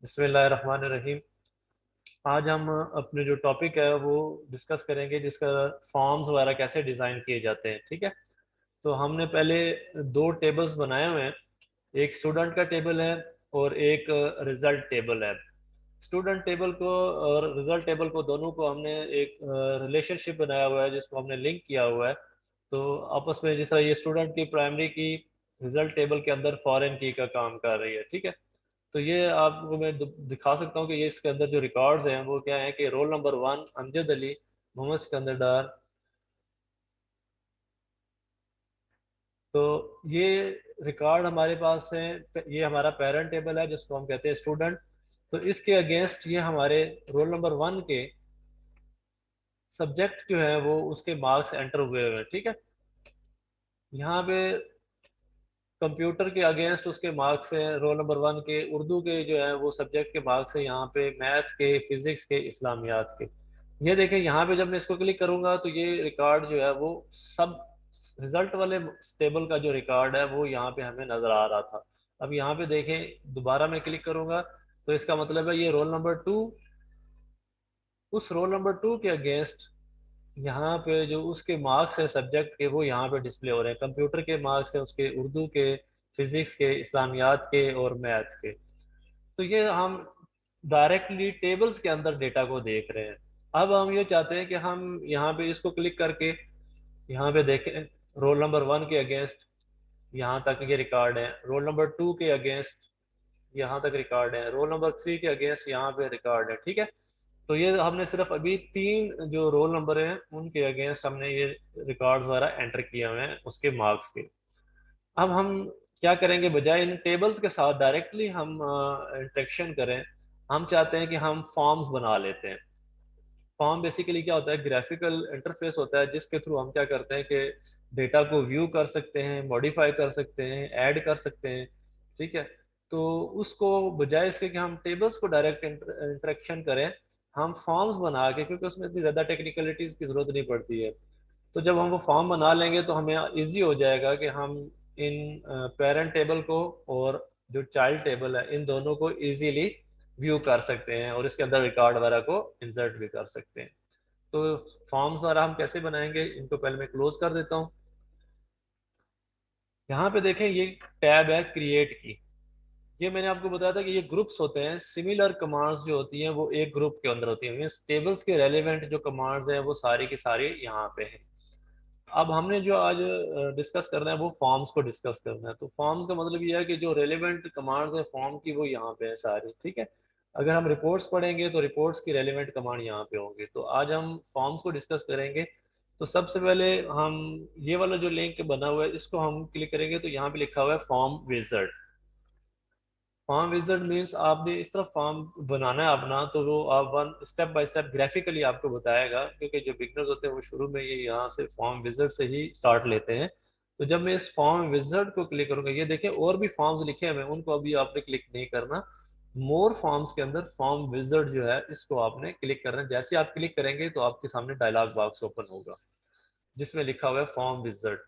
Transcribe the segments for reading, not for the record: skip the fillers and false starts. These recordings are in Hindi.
बिस्मिल्लाहिर्रहमानिर्रहीम। आज हम अपने जो टॉपिक है वो डिस्कस करेंगे, जिसका फॉर्म्स वगैरह कैसे डिज़ाइन किए जाते हैं। ठीक है, तो हमने पहले दो टेबल्स बनाए हुए हैं। एक स्टूडेंट का टेबल है और एक रिजल्ट टेबल है। स्टूडेंट टेबल को और रिजल्ट टेबल को, दोनों को हमने एक रिलेशनशिप बनाया हुआ है, जिसको हमने लिंक किया हुआ है। तो आपस में जिस तरह ये स्टूडेंट की प्राइमरी की रिजल्ट टेबल के अंदर फॉरेन की का काम कर रही है। ठीक है, तो ये आपको मैं दिखा सकता हूँ कि ये इसके अंदर जो रिकॉर्ड्स हैं वो क्या है कि रोल नंबर 1 अमजद अली, मोहम्मद सिकंदर डार। तो ये रिकॉर्ड हमारे पास है। ये हमारा पेरेंट टेबल है जिसको हम कहते हैं स्टूडेंट। तो इसके अगेंस्ट ये हमारे रोल नंबर 1 के सब्जेक्ट जो है वो उसके मार्क्स एंटर हुए हुए हैं। ठीक है, यहाँ पे कंप्यूटर के अगेंस्ट उसके मार्क्स हैं। रोल नंबर 1 के उर्दू के जो है वो सब्जेक्ट के मार्क्स हैं, यहाँ पे मैथ के, फिजिक्स के, इस्लामियात के। ये देखें, यहाँ पे जब मैं इसको क्लिक करूंगा तो ये रिकॉर्ड जो है वो सब रिजल्ट वाले टेबल का जो रिकॉर्ड है वो यहाँ पे हमें नजर आ रहा था। अब यहाँ पे देखें, दोबारा मैं क्लिक करूंगा तो इसका मतलब है ये रोल नंबर 2, उस रोल नंबर 2 के अगेंस्ट यहाँ पे जो उसके मार्क्स है सब्जेक्ट के वो यहाँ पे डिस्प्ले हो रहे हैं। कंप्यूटर के मार्क्स है उसके, उर्दू के, फिजिक्स के, इस्लामियात के और मैथ के। तो ये हम डायरेक्टली टेबल्स के अंदर डेटा को देख रहे हैं। अब हम ये चाहते हैं कि हम यहाँ पे इसको क्लिक करके यहाँ पे देखें, रोल नंबर 1 के अगेंस्ट यहाँ तक ये रिकॉर्ड है, रोल नंबर 2 के अगेंस्ट यहाँ तक रिकॉर्ड है, रोल नंबर 3 के अगेंस्ट यहाँ पे रिकॉर्ड है। ठीक है, तो ये हमने सिर्फ अभी 3 जो रोल नंबर हैं उनके अगेंस्ट हमने ये रिकॉर्ड्स वगैरह एंटर किए हुए हैं उसके मार्क्स के। अब हम क्या करेंगे, बजाय इन टेबल्स के साथ डायरेक्टली हम इंटरेक्शन करें, हम चाहते हैं कि हम फॉर्म्स बना लेते हैं। फॉर्म बेसिकली क्या होता है, ग्राफिकल इंटरफेस होता है जिसके थ्रू हम क्या करते हैं कि डेटा को व्यू कर सकते हैं, मॉडिफाई कर सकते हैं, ऐड कर सकते हैं। ठीक है, तो उसको बजाय इसके कि हम टेबल्स को डायरेक्ट इंटरेक्शन करें, हम फॉर्म्स बना के, क्योंकि उसमें इतनी ज़्यादा टेक्निकलिटीज की ज़रूरत नहीं पड़ती है, तो जब हम वो फॉर्म बना लेंगे तो हमें इजी हो जाएगा कि हम इन पेरेंट टेबल को और जो चाइल्ड टेबल है इन दोनों को इजीली व्यू कर सकते हैं और इसके अंदर रिकॉर्ड वगैरह को इंसर्ट भी कर सकते हैं। तो फॉर्म्स वगैरह हम कैसे बनाएंगे, इनको पहले मैं क्लोज कर देता हूँ। यहाँ पे देखें, ये टैब है क्रिएट की। ये मैंने आपको बताया था कि ये ग्रुप्स होते हैं, सिमिलर कमांड्स जो होती हैं वो एक ग्रुप के अंदर होती हैं। मींस टेबल्स के रेलेवेंट जो कमांड्स हैं वो सारी की सारी यहाँ पे हैं। अब हमने जो आज डिस्कस करना है वो फॉर्म्स को डिस्कस करना है। तो फॉर्म्स का मतलब ये है कि जो रेलेवेंट कमांड्स है फॉर्म की वो यहाँ पे है सारी। ठीक है, अगर हम रिपोर्ट्स पढ़ेंगे तो रिपोर्ट्स की रेलेवेंट कमांड यहाँ पे होंगे। तो आज हम फॉर्म्स को डिस्कस करेंगे। तो सबसे पहले हम ये वाला जो लिंक बना हुआ है इसको हम क्लिक करेंगे तो यहाँ पे लिखा हुआ है form wizard. Form wizard means आपने इस तरह फॉर्म बनाना है अपना, तो वो आप one step by step graphically आपको बताएगा, क्योंकि जो बिगनर्स होते हैं वो शुरू में ये यहाँ से फॉर्म विजर्ड से ही स्टार्ट लेते हैं। तो जब मैं इस फॉर्म विजर्ड को क्लिक करूंगा, ये देखें और भी फॉर्म्स लिखे हुए हैं, उनको अभी आपने क्लिक नहीं करना। मोर फॉर्म्स के अंदर फॉर्म विजर्ड जो है इसको आपने क्लिक करना है। जैसे आप क्लिक करेंगे तो आपके सामने डायलॉग बॉक्स ओपन होगा जिसमें लिखा हुआ है फॉर्म विजर्ड।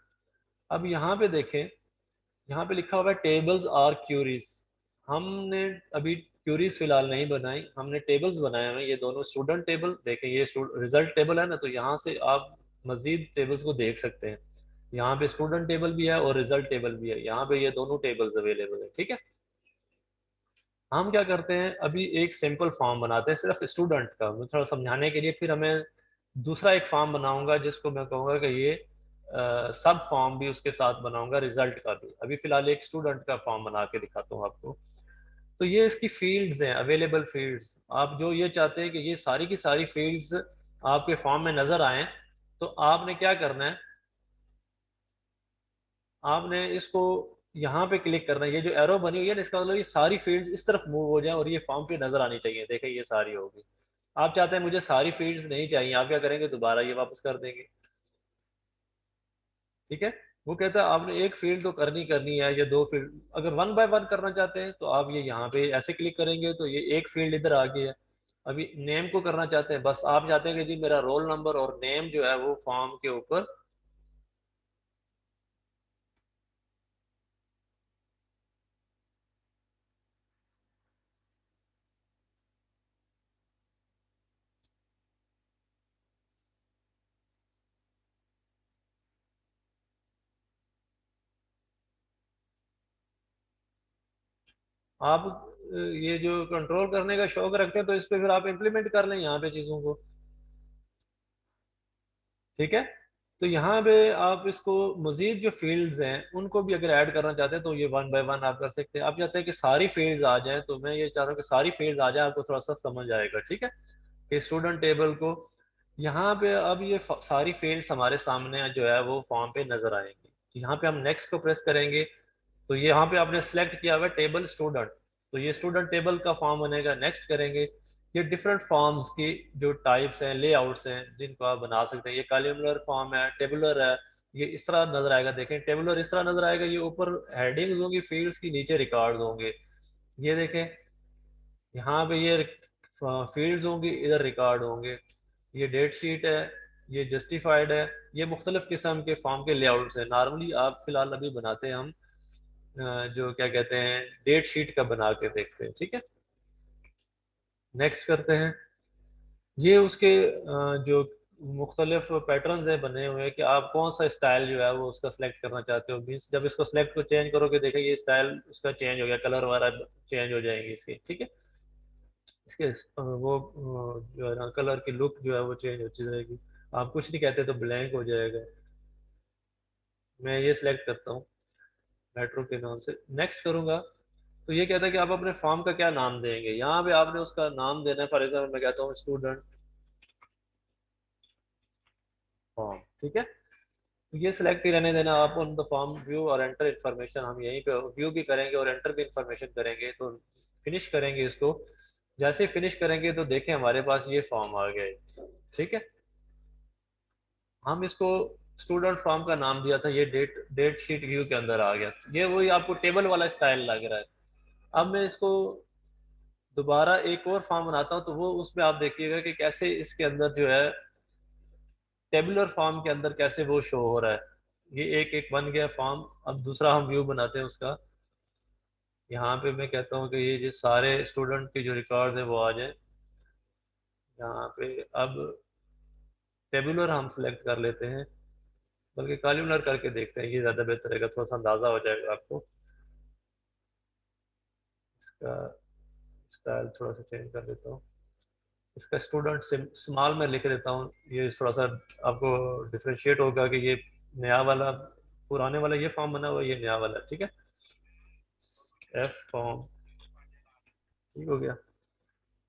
अब यहाँ पे देखें, यहाँ पे लिखा हुआ है टेबल्स आर क्यूरीज। हमने अभी क्यूरीज फिलहाल नहीं बनाई, हमने टेबल्स बनाए हुए हैं। ये दोनों स्टूडेंट टेबल देखें, ये रिजल्ट टेबल है ना, तो यहाँ से आप मजीद टेबल्स को देख सकते हैं। यहाँ पे स्टूडेंट टेबल भी है और रिजल्ट टेबल भी है, यहाँ पे ये दोनों टेबल्स अवेलेबल है। ठीक है, हम क्या करते हैं, अभी एक सिंपल फॉर्म बनाते हैं सिर्फ स्टूडेंट का, मैं थोड़ा समझाने के लिए। फिर हमें दूसरा एक फॉर्म बनाऊंगा जिसको मैं कहूँगा कि ये सब फॉर्म भी उसके साथ बनाऊंगा, रिजल्ट का भी। अभी फिलहाल एक स्टूडेंट का फॉर्म बना के दिखाता हूँ आपको। तो ये इसकी फील्ड्स हैं, अवेलेबल फील्ड्स। आप जो ये चाहते हैं कि ये सारी की सारी फील्ड्स आपके फॉर्म में नजर आए, तो आपने क्या करना है, आपने इसको यहाँ पे क्लिक करना है। ये जो एरो बनी हुई है ना, इसका मतलब ये सारी फील्ड्स इस तरफ मूव हो जाए और ये फॉर्म पे नजर आनी चाहिए। देखें, ये सारी होगी। आप चाहते हैं मुझे सारी फील्ड्स नहीं चाहिए, आप क्या करेंगे, दोबारा ये वापस कर देंगे। ठीक है, वो कहता है आपने एक फील्ड तो करनी करनी है, या दो फील्ड। अगर वन बाय वन करना चाहते हैं तो आप ये यहाँ पे ऐसे क्लिक करेंगे तो ये एक फील्ड इधर आ गई है। अभी नेम को करना चाहते हैं, बस आप चाहते हैं कि जी मेरा रोल नंबर और नेम जो है वो फॉर्म के ऊपर आप ये जो कंट्रोल करने का शौक रखते हैं तो इस पे फिर आप इम्प्लीमेंट कर लें यहाँ पे चीज़ों को। ठीक है, तो यहाँ पे आप इसको मजीद जो फील्ड्स हैं उनको भी अगर ऐड करना चाहते हैं तो ये वन बाय वन आप कर सकते हैं। आप चाहते हैं कि सारी फील्ड्स आ जाएं, तो मैं ये चाह रहा हूँ कि सारी फील्ड्स आ जाए, आपको थोड़ा सा समझ आएगा। ठीक है, कि स्टूडेंट टेबल को यहाँ पे अब ये सारी फील्ड्स हमारे सामने जो है वो फॉर्म पे नजर आएंगी। यहाँ पे हम नेक्स्ट को प्रेस करेंगे तो ये यहाँ पे आपने सेलेक्ट किया हुआ है टेबल स्टूडेंट, तो ये स्टूडेंट टेबल का फॉर्म बनेगा। नेक्स्ट करेंगे, ये डिफरेंट फॉर्म्स की जो टाइप्स हैं, लेआउट्स हैं जिनको आप बना सकते हैं। ये कॉलमनार फॉर्म है, टेबुलर है, ये इस तरह नजर आएगा। देखें टेबुलर इस तरह नजर आएगा, ये ऊपर हेडिंग्स होंगी फील्ड्स की, नीचे रिकॉर्ड होंगे। ये देखें यहाँ पे ये फील्ड्स होंगी, इधर रिकॉर्ड होंगे। ये डेट शीट है, ये जस्टिफाइड है। ये मुख्तलिफ किस्म के फॉर्म के लेआउट्स हैं। नॉर्मली आप फिलहाल अभी बनाते हैं हम जो क्या कहते हैं डेट शीट का बना के देखते हैं। ठीक है, नेक्स्ट करते हैं। ये उसके जो मुख्तलिफ पैटर्न्स हैं बने हुए हैं कि आप कौन सा स्टाइल जो है वो उसका सिलेक्ट करना चाहते हो। मीन्स जब इसको सिलेक्ट को चेंज करोगे, देखें ये स्टाइल उसका चेंज हो गया, कलर वगैरह चेंज हो जाएंगे इसके। ठीक है, इसके वो जो है ना कलर की लुक जो है वो चेंज होती रहेगी। आप कुछ नहीं कहते तो ब्लैंक हो जाएगा। मैं ये सिलेक्ट करता हूँ मेट्रो के नाम से, नेक्स्ट करूंगा। तो ये कहता है कि आप अपने फॉर्म का क्या नाम देंगे। यहाँ पे आपने उसका नाम देना है। फॉर एग्जाम्पल मैं कहता हूँ स्टूडेंट फॉर्म। ठीक है, तो ये सिलेक्ट ही रहने देना। आप ऑन द फॉर्म व्यू और एंटर इन्फॉर्मेशन, हम यहीं पे व्यू भी करेंगे और एंटर भी इन्फॉर्मेशन करेंगे। तो फिनिश करेंगे इसको। जैसे ही फिनिश करेंगे तो देखें हमारे पास ये फॉर्म आ गया है। ठीक है, हम इसको स्टूडेंट फॉर्म का नाम दिया था, ये डेट डेट शीट व्यू के अंदर आ गया। ये वही आपको टेबल वाला स्टाइल लग रहा है। अब मैं इसको दोबारा एक और फॉर्म बनाता हूँ, तो वो उसमें आप देखिएगा कि कैसे इसके अंदर जो है टेबुलर फॉर्म के अंदर कैसे वो शो हो रहा है। ये एक एक बन गया फॉर्म। अब दूसरा हम व्यू बनाते हैं उसका। यहाँ पे मैं कहता हूँ कि ये जो सारे स्टूडेंट के जो रिकॉर्ड है वो आ जाए यहाँ पे। अब टेबुलर हम सिलेक्ट कर लेते हैं, बल्कि कॉलमनार करके देखते हैं, ये ज़्यादा बेहतर रहेगा, थोड़ा सा अंदाज़ा हो जाएगा आपको। इसका स्टाइल थोड़ा सा चेंज कर देता हूँ। इसका स्टूडेंट स्मॉल में लिख देता हूँ, ये थोड़ा सा आपको डिफ्रेंशिएट होगा कि ये नया वाला, पुराने वाला ये फॉर्म बना हुआ है, ये नया वाला। ठीक है, एफ फॉर्म ठीक हो गया।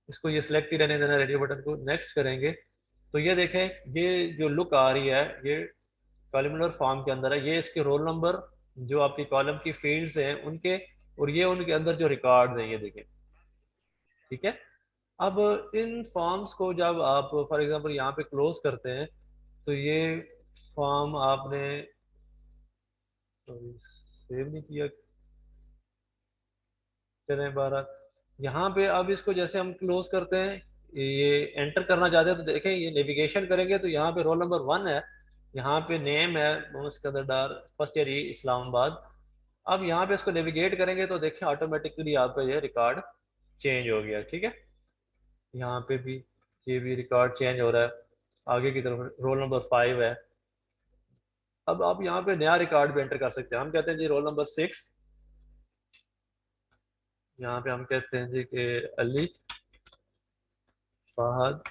इसको ये सिलेक्ट ही रहने देना, रेडियो बटन को। नेक्स्ट करेंगे तो ये देखें ये जो लुक आ रही है ये कॉलमनार फॉर्म के अंदर है। ये इसके रोल नंबर जो आपकी कॉलम की फील्ड्स हैं उनके, और ये उनके अंदर जो रिकॉर्ड्स हैं ये देखें। ठीक है, अब इन फॉर्म्स को जब आप फॉर एग्जांपल यहाँ पे क्लोज करते हैं तो ये फॉर्म आपने सेव नहीं किया, चलें 12। यहाँ पे अब इसको जैसे हम क्लोज करते हैं, ये एंटर करना चाहते हैं तो देखें ये नेविगेशन करेंगे तो यहाँ पे रोल नंबर 1 है, यहाँ पे नेम है मोहम्मद सिकंदर फर्स्ट ईयर इस्लामाबाद। अब यहाँ पे इसको नेविगेट करेंगे तो देखें ऑटोमेटिकली आपका ये रिकॉर्ड चेंज हो गया। ठीक है, यहाँ पे भी ये भी रिकॉर्ड चेंज हो रहा है। आगे की तरफ रोल नंबर 5 है। अब आप यहाँ पे नया रिकॉर्ड भी एंटर कर सकते हैं। हम कहते हैं जी रोल नंबर 6। यहाँ पे हम कहते हैं जी कि Ali Fahad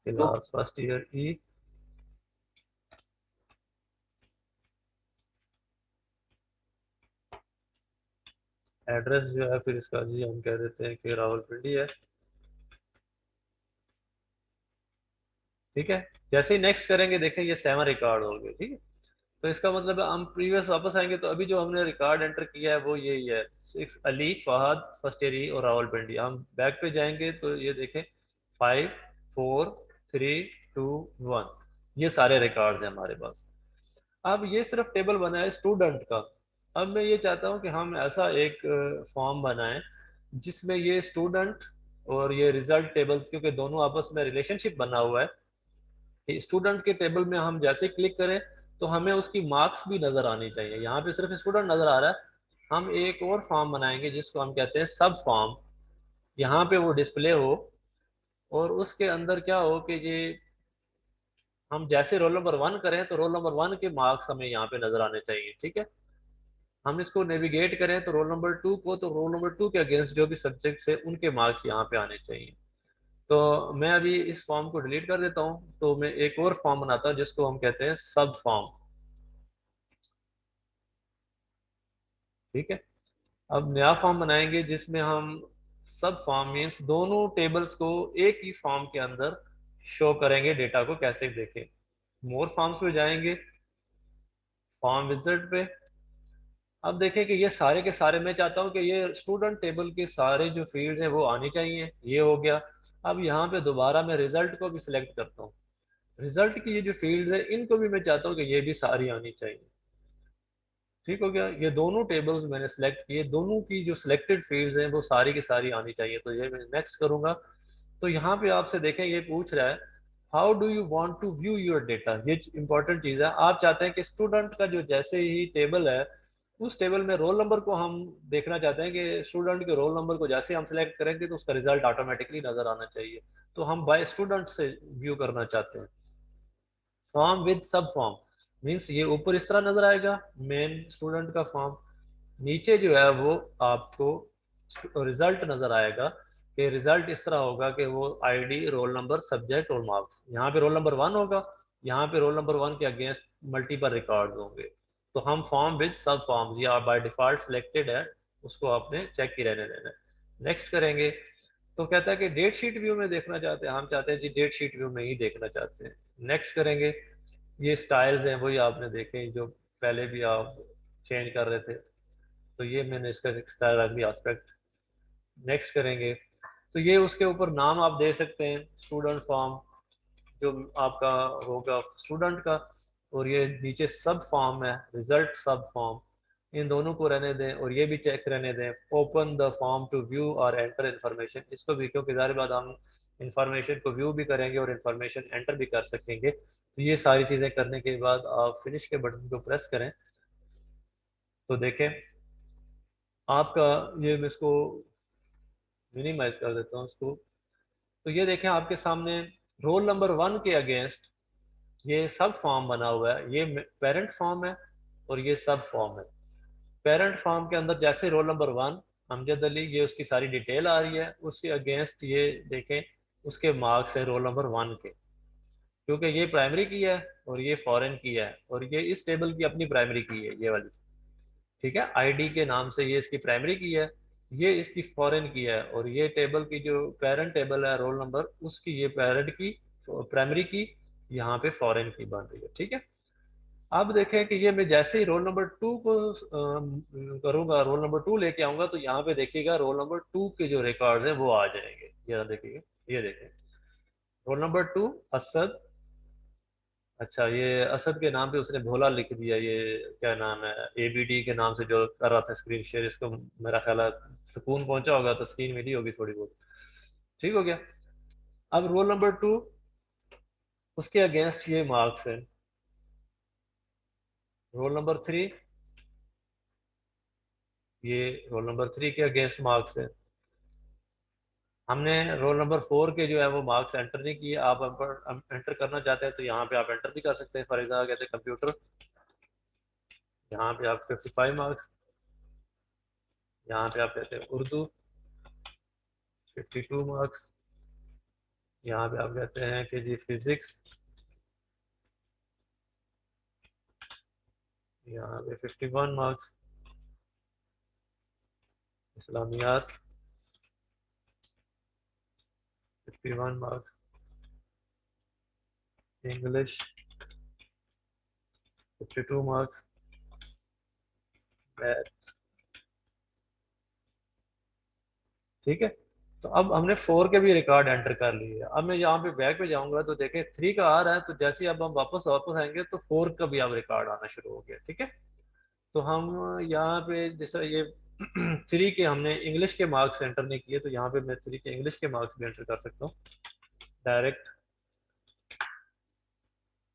class first year ई। एड्रेस जो है फिर इसका जी हम कह देते हैं कि रावलपिंडी है। ठीक है, जैसे ही नेक्स्ट करेंगे देखें ये 7 रिकॉर्ड हो गए। ठीक है, तो इसका मतलब है हम प्रीवियस वापस आएंगे तो अभी जो हमने रिकॉर्ड एंटर किया है वो यही है, 6 अली फहद फर्स्ट ईयर ई और रावलपिंडी। हम बैक पे जाएंगे तो ये देखें 5 4 3 2 1, ये सारे रिकॉर्ड्स हैं हमारे पास। अब ये सिर्फ टेबल बना है स्टूडेंट का। अब मैं ये चाहता हूँ कि हम ऐसा एक फॉर्म बनाएं जिसमें ये स्टूडेंट और ये रिजल्ट टेबल, क्योंकि दोनों आपस में रिलेशनशिप बना हुआ है, स्टूडेंट के टेबल में हम जैसे क्लिक करें तो हमें उसकी मार्क्स भी नजर आनी चाहिए। यहाँ पे सिर्फ स्टूडेंट नजर आ रहा है। हम एक और फॉर्म बनाएंगे जिसको हम कहते हैं सब फॉर्म। यहाँ पे वो डिस्प्ले हो और उसके अंदर क्या हो कि ये हम जैसे रोल नंबर 1 करें तो रोल नंबर 1 के मार्क्स हमें यहाँ पे नजर आने चाहिए। ठीक है, हम इसको नेविगेट करें तो रोल नंबर 2 को, तो रोल नंबर 2 के अगेंस्ट जो भी सब्जेक्ट्स है उनके मार्क्स यहाँ पे आने चाहिए। तो मैं अभी इस फॉर्म को डिलीट कर देता हूँ, तो मैं एक और फॉर्म बनाता हूँ जिसको हम कहते हैं सब फॉर्म। ठीक है, अब नया फॉर्म बनाएंगे जिसमें हम सब फॉर्म मीन्स दोनों टेबल्स को एक ही फॉर्म के अंदर शो करेंगे, डेटा को कैसे देखें। मोर फॉर्म्स पे जाएंगे, फॉर्म विजिट पे। अब देखें कि ये सारे के सारे, मैं चाहता हूँ कि ये स्टूडेंट टेबल के सारे जो फील्ड हैं वो आनी चाहिए, ये हो गया। अब यहाँ पे दोबारा मैं रिजल्ट को भी सिलेक्ट करता हूँ, रिजल्ट की ये जो फील्ड है इनको भी मैं चाहता हूँ कि ये भी सारी आनी चाहिए। ठीक हो गया, ये दोनों टेबल्स मैंने सेलेक्ट किए, दोनों की जो सिलेक्टेड फील्ड्स हैं वो सारी की सारी आनी चाहिए, तो ये मैं नेक्स्ट करूंगा। तो यहाँ पे आपसे देखें ये पूछ रहा है how do you want to view your data, ये इंपॉर्टेंट चीज है। आप चाहते हैं कि स्टूडेंट का जो जैसे ही टेबल है उस टेबल में रोल नंबर को हम देखना चाहते हैं कि स्टूडेंट के रोल नंबर को जैसे हम सेलेक्ट करेंगे तो उसका रिजल्ट ऑटोमेटिकली नजर आना चाहिए, तो हम बाय स्टूडेंट से व्यू करना चाहते हैं। फॉर्म विद सब फॉर्म मीन्स ये ऊपर इस तरह नजर आएगा मेन स्टूडेंट का फॉर्म, नीचे जो है वो आपको रिजल्ट नजर आएगा कि रिजल्ट इस तरह होगा कि वो आईडी, रोल नंबर, सब्जेक्ट और मार्क्स, यहाँ पे रोल नंबर 1 होगा, यहाँ पे रोल नंबर 1 के अगेंस्ट मल्टीपल रिकॉर्ड होंगे। तो हम फॉर्म विद सब फॉर्म्स या बाय डिफॉल्ट सिलेक्टेड है, उसको आपने चेक ही रहने देना है। नेक्स्ट करेंगे तो कहता है कि डेट शीट व्यू में देखना चाहते हैं, हम चाहते हैं जी डेट शीट व्यू में ही देखना चाहते हैं। नेक्स्ट करेंगे, ये स्टाइल्स हैं वही आपने देखे जो पहले भी आप चेंज कर रहे थे, तो ये मैंने इसका स्टाइल रख दिया एस्पेक्ट। नेक्स्ट करेंगे तो ये उसके ऊपर नाम आप दे सकते हैं, स्टूडेंट फॉर्म जो आपका होगा स्टूडेंट का, और ये नीचे सब फॉर्म है रिजल्ट सब फॉर्म, इन दोनों को रहने दें और ये भी चेक रहने दें। Open the form to view और एंटर इन्फॉर्मेशन, इसको भी क्योंकि ज़ाहिर बात हम इंफॉर्मेशन को व्यू भी करेंगे और इन्फॉर्मेशन एंटर भी कर सकेंगे, तो ये सारी चीज़ें करने के बाद आप फिनिश के बटन को प्रेस करें तो देखें आपका, ये मैं इसको मिनिमाइज कर देता हूँ इसको, तो ये देखें आपके सामने रोल नंबर 1 के अगेंस्ट ये सब फॉर्म बना हुआ है, ये पेरेंट फॉर्म है और ये सब फॉर्म है। पेरेंट फॉर्म के अंदर जैसे रोल नंबर 1 अमजद अली, ये उसकी सारी डिटेल आ रही है, उसके अगेंस्ट ये देखें उसके मार्क्स है रोल नंबर 1 के, क्योंकि ये प्राइमरी की है और ये फॉरेन की है और ये इस टेबल की अपनी प्राइमरी की है ये वाली। ठीक है, आईडी के नाम से ये इसकी प्राइमरी की है, ये इसकी फॉरेन की है, और ये टेबल की जो पेरेंट टेबल है रोल नंबर उसकी ये पेरेंट की प्राइमरी की, यहाँ पे फॉरेन की बन रही है। ठीक है, अब देखें कि ये मैं जैसे ही रोल नंबर 2 को करूंगा, रोल नंबर 2 लेके आऊंगा, तो यहाँ पे देखिएगा रोल नंबर 2 के जो रिकॉर्ड है वो आ जाएंगे। ये देखिएगा, ये देखें रोल नंबर 2 असद। अच्छा, ये असद के नाम पे उसने भोला लिख दिया, ये क्या नाम है, एबीडी के नाम से जो कर रहा था स्क्रीन शेयर, इसको मेरा ख्याल है सुकून पहुंचा होगा तो स्क्रीन मिली होगी थोड़ी बहुत। ठीक हो गया, अब रोल नंबर 2 उसके अगेंस्ट ये मार्क्स है, रोल नंबर 3 ये रोल नंबर 3 के अगेंस्ट मार्क्स है। हमने रोल नंबर 4 के जो है वो मार्क्स एंटर नहीं किए, आप एंटर करना चाहते हैं तो यहाँ पे आप एंटर भी कर सकते हैं। फॉर एग्जाम्पल कहते हैं कंप्यूटर, यहाँ पे आप 55 मार्क्स, यहाँ पे आप कहते हैं उर्दू 52 मार्क्स, यहाँ पे आप कहते हैं कि जी फिजिक्स, यहाँ पे 51 marks, Islamiyat 51 marks, English 52 marks, math. ठीक है, तो अब हमने 4 के भी रिकॉर्ड एंटर कर लिए। अब मैं यहाँ पे बैक पे जाऊंगा तो देखें 3 का आ रहा है, तो जैसे ही अब हम वापस वापस आएंगे तो 4 का भी अब रिकॉर्ड आना शुरू हो गया। ठीक है, तो हम यहाँ पे जैसे ये 3 के हमने इंग्लिश के मार्क्स एंटर नहीं किए, तो यहाँ पे मैं 3 के इंग्लिश के मार्क्स भी एंटर कर सकता हूँ डायरेक्ट।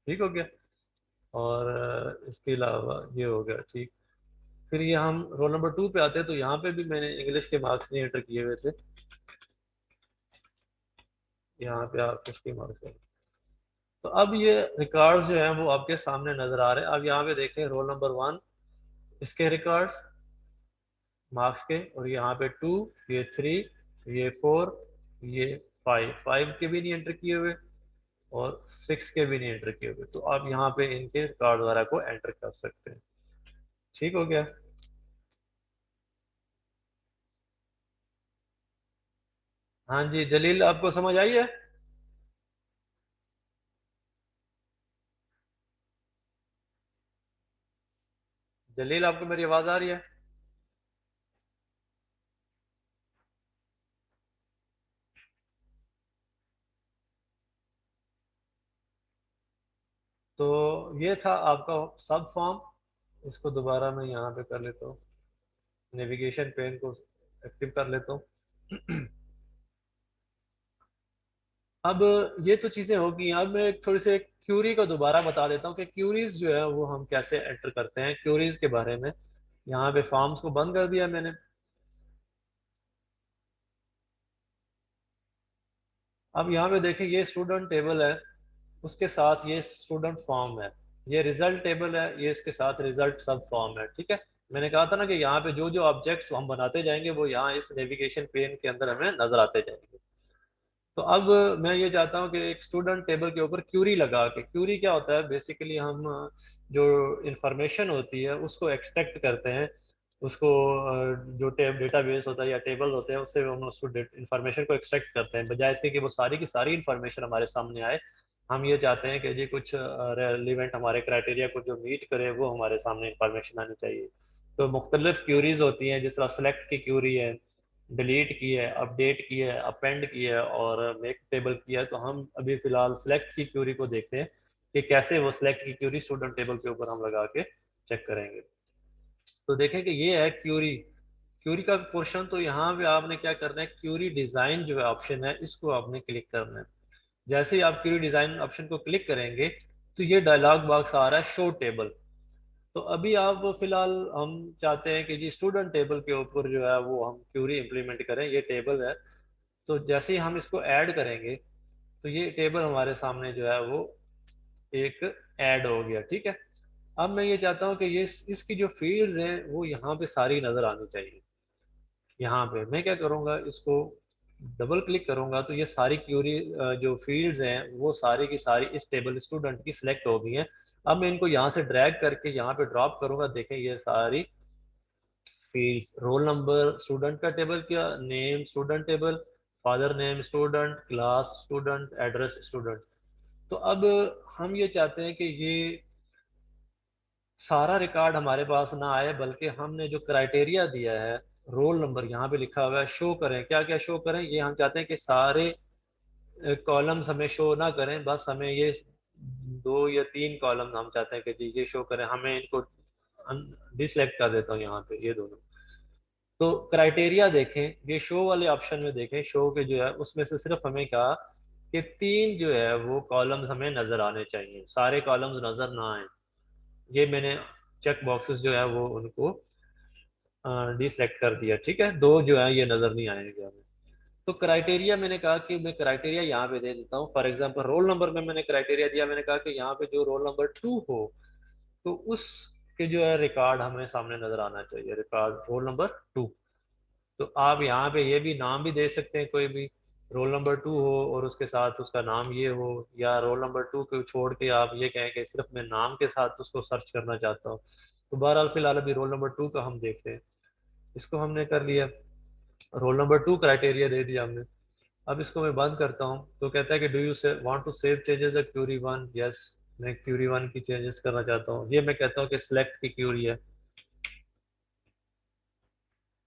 ठीक हो गया, और इसके अलावा ये हो गया। ठीक, फिर ये हम रोल नंबर 2 पे आते हैं, तो यहाँ पे भी मैंने इंग्लिश के मार्क्स नहीं एंटर किए हुए थे, यहाँ पे आप इसके मार्क्स हैं। तो अब ये रिकॉर्ड्स जो हैं वो आपके सामने नजर आ रहे हैं। अब यहाँ पे देखें रोल नंबर 1 इसके रिकॉर्ड्स मार्क्स के, और यहाँ पे 2, ये 3, ये 4, ये 5 के भी नहीं एंटर किए हुए, और 6 के भी नहीं एंटर किए हुए। तो आप यहाँ पे इनके रिकॉर्ड वगैरह को एंटर कर सकते हैं। ठीक हो गया। हाँ जी जलील, आपको समझ आई है? जलील, आपको मेरी आवाज आ रही है? तो ये था आपका सब फॉर्म। इसको दोबारा मैं यहाँ पे कर लेता हूँ, नेविगेशन पेन को एक्टिव कर लेता हूँ। अब ये तो चीज़ें होगी। अब मैं एक थोड़ी सी क्यूरी को दोबारा बता देता हूँ कि क्यूरीज जो है वो हम कैसे एंटर करते हैं, क्यूरीज के बारे में। यहाँ पे फॉर्म्स को बंद कर दिया मैंने। अब यहाँ पे देखें, ये स्टूडेंट टेबल है, उसके साथ ये स्टूडेंट फॉर्म है। ये रिजल्ट टेबल है, ये इसके साथ रिजल्ट सब फॉर्म है। ठीक है, मैंने कहा था ना कि यहाँ पे जो जो ऑब्जेक्ट्स हम बनाते जाएंगे वो यहाँ इस नेविगेशन पेन के अंदर हमें नजर आते जाएंगे। तो अब मैं ये चाहता हूँ कि एक स्टूडेंट टेबल के ऊपर क्यूरी लगा के, क्यूरी क्या होता है बेसिकली, हम जो इंफॉर्मेशन होती है उसको एक्सट्रैक्ट करते हैं। उसको जो डेटाबेस होता है या टेबल होते हैं उससे हम उसको इंफॉर्मेशन को एक्सट्रैक्ट करते हैं, बजाय इसके कि वो सारी की सारी इंफॉर्मेशन हमारे सामने आए। हम ये चाहते हैं कि जी कुछ रेलिवेंट हमारे क्राइटेरिया को जो मीट करे वो हमारे सामने इंफॉर्मेशन आनी चाहिए। तो मुख्तलिफ क्यूरीज होती हैं, जिस तरह सेलेक्ट की क्यूरी है, डिलीट की है, अपडेट की है, अपेंड की है, और मेक टेबल की है। तो हम अभी फिलहाल सिलेक्ट की क्यूरी को देखते हैं कि कैसे वो सिलेक्ट की क्यूरी स्टूडेंट टेबल के ऊपर हम लगा के चेक करेंगे। तो देखें कि ये है क्यूरी। क्यूरी का पोर्शन, तो यहाँ पे आपने क्या करना है, क्यूरी डिजाइन जो है ऑप्शन है, इसको आपने क्लिक करना है। जैसे ही आप क्यूरी डिजाइन ऑप्शन को क्लिक करेंगे तो ये डायलॉग बॉक्स आ रहा है शो टेबल। तो अभी आप फिलहाल हम चाहते हैं कि जी स्टूडेंट टेबल के ऊपर जो है वो हम क्यूरी इंप्लीमेंट करें, ये टेबल है। तो जैसे ही हम इसको ऐड करेंगे तो ये टेबल हमारे सामने जो है वो एक ऐड हो गया। ठीक है, अब मैं ये चाहता हूँ कि ये इसकी जो फील्ड्स हैं वो यहाँ पे सारी नजर आनी चाहिए। यहाँ पे मैं क्या करूँगा, इसको डबल क्लिक करूंगा तो ये सारी क्यूरी जो फील्ड्स हैं वो सारी की सारी इस टेबल स्टूडेंट की सिलेक्ट हो गई हैं। अब मैं इनको यहाँ से ड्रैग करके यहाँ पे ड्रॉप करूंगा, देखें ये सारी फील्ड्स, रोल नंबर स्टूडेंट का टेबल, क्या name student table, father name student, class student, address student. तो अब हम ये चाहते हैं कि ये सारा रिकॉर्ड हमारे पास ना आए, बल्कि हमने जो क्राइटेरिया दिया है, रोल नंबर यहाँ पे लिखा हुआ है, शो करें। क्या क्या शो करें, ये हम चाहते हैं कि सारे कॉलम्स हमें शो ना करें, बस हमें ये 2 या 3 कॉलम हम चाहते हैं कि जी ये शो करें। हमें इनको डिसलेक्ट कर देता हूँ यहाँ पे, ये दोनों। तो क्राइटेरिया देखें, ये शो वाले ऑप्शन में देखें, शो के जो है उसमें से सिर्फ हमें कहा कि 3 जो है वो कॉलम्स हमें नजर आने चाहिए, सारे कॉलम्स नजर ना आए। ये मैंने चेक बॉक्सेस जो है वो उनको डिसलेक्ट कर दिया। ठीक है, 2 जो है ये नजर नहीं आएंगे हमें। तो क्राइटेरिया मैंने कहा कि मैं क्राइटेरिया यहाँ पे दे देता हूँ। फॉर एग्जांपल रोल नंबर में मैंने क्राइटेरिया दिया, मैंने कहा कि यहाँ पे जो रोल नंबर 2 हो तो उसके जो है रिकॉर्ड हमें सामने नजर आना चाहिए, रिकॉर्ड रोल नंबर 2। तो आप यहाँ पे ये भी नाम भी दे सकते हैं, कोई भी रोल नंबर 2 हो और उसके साथ उसका नाम ये हो, या रोल नंबर 2 को छोड़ के आप ये कहें कि सिर्फ मैं नाम के साथ उसको सर्च करना चाहता हूँ। तो बहरहाल फिलहाल अभी रोल नंबर 2 का हम देखते हैं। इसको हमने कर लिया, रोल नंबर 2 क्राइटेरिया दे दिया हमने। अब इसको मैं बंद करता हूँ तो कहता है कि do you want to save changes the query one. Yes, मैं क्यूरी वन की चेंजेस करना चाहता हूँ। ये मैं कहता हूँ कि सिलेक्ट की क्यूरी है।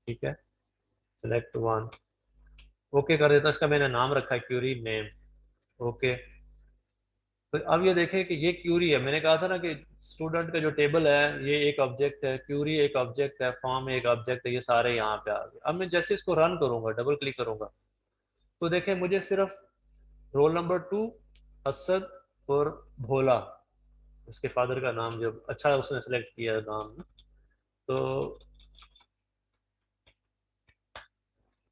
ठीक है, सिलेक्ट वन, ओके कर देता। इसका मैंने नाम रखा है क्यूरी नेम। ओके, तो अब ये देखें कि ये क्यूरी है। मैंने कहा था ना कि स्टूडेंट का जो टेबल है ये एक ऑब्जेक्ट है, क्यूरी एक ऑब्जेक्ट है, फॉर्म एक ऑब्जेक्ट है, ये सारे यहाँ पे आ गए। अब मैं जैसे इसको रन करूंगा, डबल क्लिक करूंगा, तो देखें मुझे सिर्फ रोल नंबर 2, असद और भोला, उसके फादर का नाम जो अच्छा उसने सेलेक्ट किया नाम ना। तो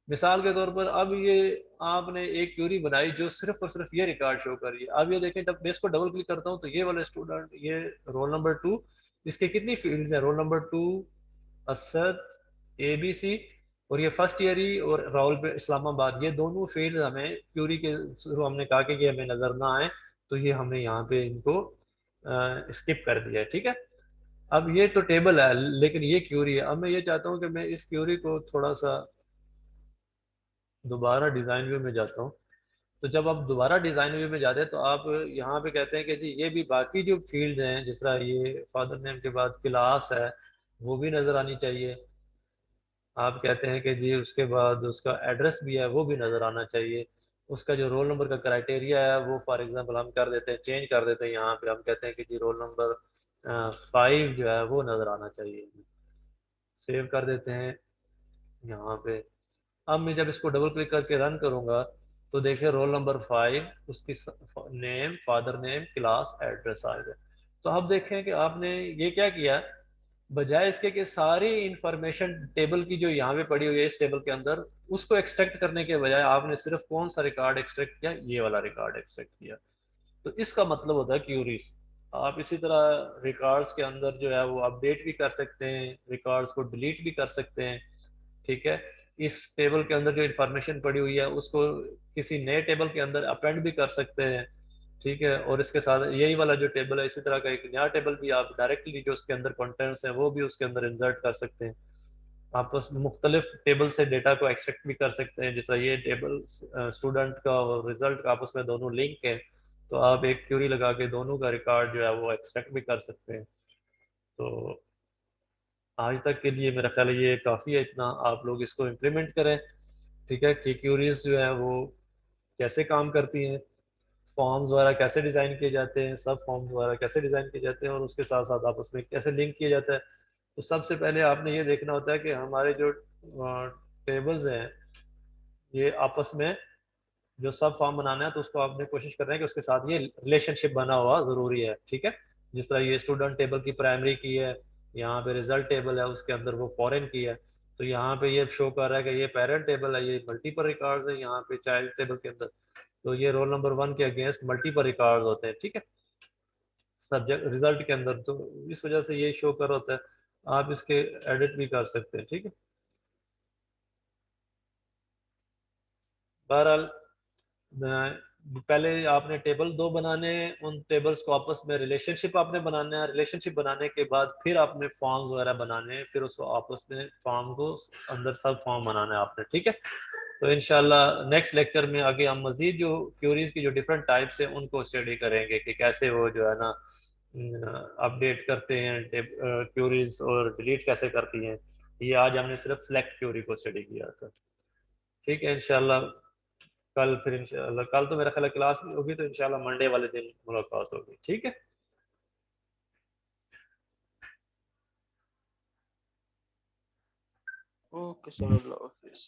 मिसाल के तौर पर अब ये आपने एक क्यूरी बनाई जो सिर्फ और सिर्फ ये रिकॉर्ड शो कर रही है। अब ये देखें, जब मैं इसको डबल क्लिक करता हूँ तो ये वाले स्टूडेंट, ये रोल नंबर 2, इसके कितनी फील्ड्स हैं, रोल नंबर 2, असद, ABC, और ये फर्स्ट ईयर ही और राहुल पे इस्लामाबाद, ये दोनों फील्ड हमें क्यूरी के शुरू हमने कहा कि ये हमें नजर ना आए, तो ये हमने यहाँ पे इनको स्किप कर दिया है। ठीक है, अब ये तो टेबल है लेकिन ये क्यूरी है। अब मैं ये चाहता हूँ कि मैं इस क्यूरी को थोड़ा सा दोबारा डिजाइन व्यू में जाता हूँ। तो जब आप दोबारा डिजाइन व्यू में जाते हैं तो आप यहाँ पे कहते हैं कि जी ये भी बाकी जो फील्ड हैं, जिस तरह ये फादर नेम के बाद क्लास है, वो भी नजर आनी चाहिए। आप कहते हैं कि जी उसके बाद उसका एड्रेस भी है, वो भी नज़र आना चाहिए। उसका जो रोल नंबर का क्राइटेरिया है वो फॉर एग्जांपल हम कर देते हैं, चेंज कर देते हैं। यहाँ पे हम कहते हैं कि जी रोल नंबर 5 जो है वो नज़र आना चाहिए। सेव कर देते हैं यहाँ पे। अब मैं जब इसको डबल क्लिक करके रन करूंगा तो देखिए रोल नंबर 5, उसकी name, father name, class, address आ गया। तो अब देखें कि आपने ये क्या किया, बजाय इसके कि सारी इंफॉर्मेशन टेबल की जो यहाँ पे पड़ी हुई है इस टेबल के अंदर, उसको एक्सट्रैक्ट करने के बजाय आपने सिर्फ कौन सा रिकॉर्ड एक्सट्रैक्ट किया, ये वाला रिकॉर्ड एक्सट्रैक्ट किया। तो इसका मतलब होता है क्यूरीज। आप इसी तरह रिकॉर्ड्स के अंदर जो है वो अपडेट भी कर सकते हैं, रिकॉर्ड्स को डिलीट भी कर सकते हैं। ठीक है, इस टेबल के अंदर जो इंफॉर्मेशन पड़ी हुई है उसको किसी नए टेबल के अंदर अपेंड भी कर सकते हैं। ठीक है, और इसके साथ यही वाला जो टेबल है, इसी तरह का एक नया टेबल भी आप डायरेक्टली जो उसके अंदर कंटेंट्स हैं वो भी उसके अंदर इंसर्ट कर सकते हैं। आप उस मुख्तलिफ टेबल से डेटा को एक्सट्रैक्ट भी कर सकते हैं। जैसा ये टेबल स्टूडेंट का और रिजल्ट का आपस में दोनों लिंक है, तो आप एक क्यूरी लगा के दोनों का रिकॉर्ड जो है वो एक्सट्रैक्ट भी कर सकते हैं। तो आज तक के लिए मेरा ख्याल है ये काफ़ी है, इतना आप लोग इसको इम्प्लीमेंट करें। ठीक है, कि क्यूरीज जो है वो कैसे काम करती हैं, फॉर्म्स वगैरह कैसे डिज़ाइन किए जाते हैं, सब फॉर्म्स वगैरह कैसे डिज़ाइन किए जाते हैं, और उसके साथ साथ आपस में कैसे लिंक किया जाता है। तो सबसे पहले आपने ये देखना होता है कि हमारे जो टेबल्स हैं ये आपस में जो सब फॉर्म बनाना है, तो उसको आपने कोशिश करना है कि उसके साथ ये रिलेशनशिप बना हुआ ज़रूरी है। ठीक है, जिस तरह ये स्टूडेंट टेबल की प्राइमरी की है, यहाँ पे रिजल्ट टेबल है उसके अंदर वो फॉरेन की है। तो यहाँ पे ये शो कर रहा है कि ये पेरेंट टेबल है, ये मल्टीपल रिकॉर्ड्स है। यहाँ पे चाइल्ड टेबल के अंदर तो ये रोल नंबर 1 के अगेंस्ट मल्टीपल रिकॉर्ड होते हैं। ठीक है, सब्जेक्ट रिजल्ट के अंदर, तो इस वजह से ये शो कर होता है। आप इसके एडिट भी कर सकते हैं। ठीक है, बहरहाल पहले आपने टेबल दो बनाने हैं, उन टेबल्स को आपस में रिलेशनशिप आपने बनाना है। रिलेशनशिप बनाने के बाद फिर आपने फॉर्म्स वगैरह बनाने हैं, फिर उसको आपस में फॉर्म को अंदर सब फॉर्म बनाना है आपने। ठीक है, तो इंशाल्लाह नेक्स्ट लेक्चर में आगे हम मजीद जो क्यूरीज की जो डिफरेंट टाइप्स हैं उनको स्टडी करेंगे कि कैसे वो जो है ना अपडेट करते हैं क्यूरीज, और डिलीट कैसे करती हैं। ये आज हमने सिर्फ सिलेक्ट क्यूरी को स्टडी किया था। ठीक है, इंशाल्लाह कल फिर इंशाल्लाह, कल तो मेरा ख्याल क्लास नहीं होगी, तो इंशाल्लाह मंडे वाले दिन मुलाकात होगी। ठीक है। ओके सर, अल्लाह हाफिज।